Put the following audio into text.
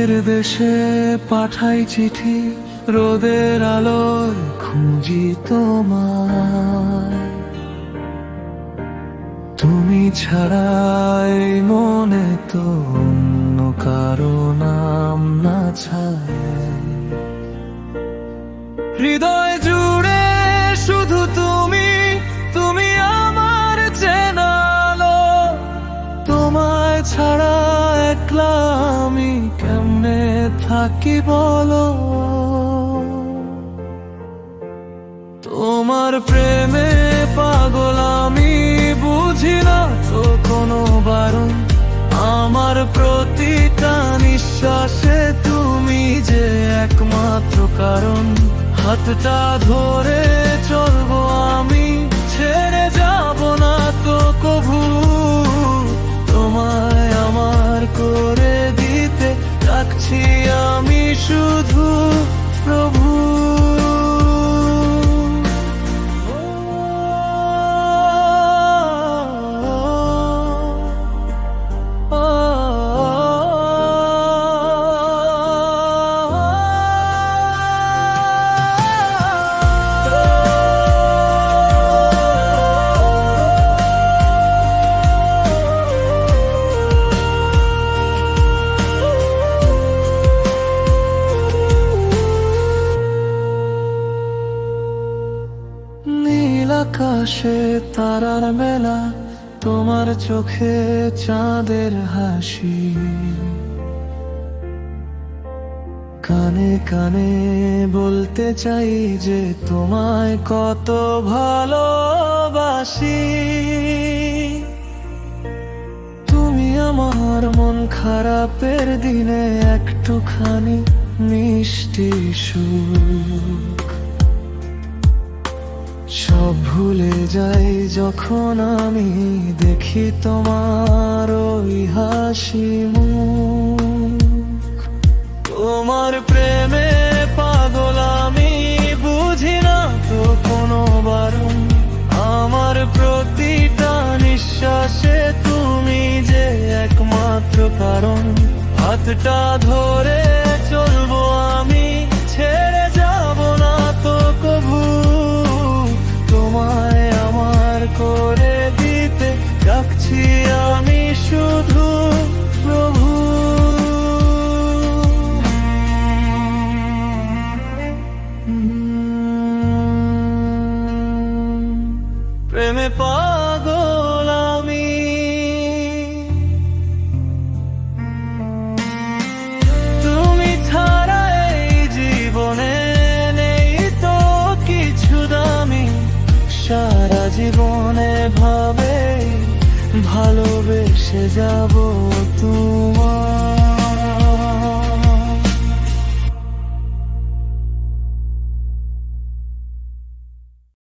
দূরের দেশে পাঠাই চিঠি, রোদের আলোয় খুঁজি তোমায়। তুমি ছাড়াই মনে তো অন্য কারো নাম না ছায়। হৃদয় জুড়ে শুধু তুমি, তুমি আমার চেনা আলো। তোমায় ছাড়া একলা আমি কেমনে থাকি বলো। তোমার প্রেমে পাগল আমি, বুঝি না তো কোনো বারণ। আমার প্রতিটা নিঃশ্বাসে তুমি যে একমাত্র কারণ। হাতটা ধরে চলবো আমি, ছেড়ে যাব না তো কভু। তোমায় আমার করে দিতে রাখছি আমি শুধু প্রভু। নীল আকাশে তারার মেলা, তোমার চোখে চাঁদের হাসি। কানে কানে বলতে চাই যে তোমায় কত ভালোবাসি। তুমি আমার মন খারাপের দিনে একটুখানি মিষ্টি সুখ। সব ভুলে যাই যখন আমি দেখি তোমার ওই হাসি মুখ। তোমার প্রেমে পাগল আমি, বুঝি না তো কোনো বারণ। আমার প্রতিটা নিঃশ্বাসে তুমি যে একমাত্র কারণ। হাতটা ধরে চলবো আমি, ছেড়ে যাব না তো কভু। তোমায় আমার করে দিতে রাখছি আমি শুধু প্রভু। প্রেমে পাগল আমি। তুমি ছাড়া এই জীবনে নেই তো কিছু দামি। সারা জীবনে ভাবে ভালোবেসে যাব তুমি।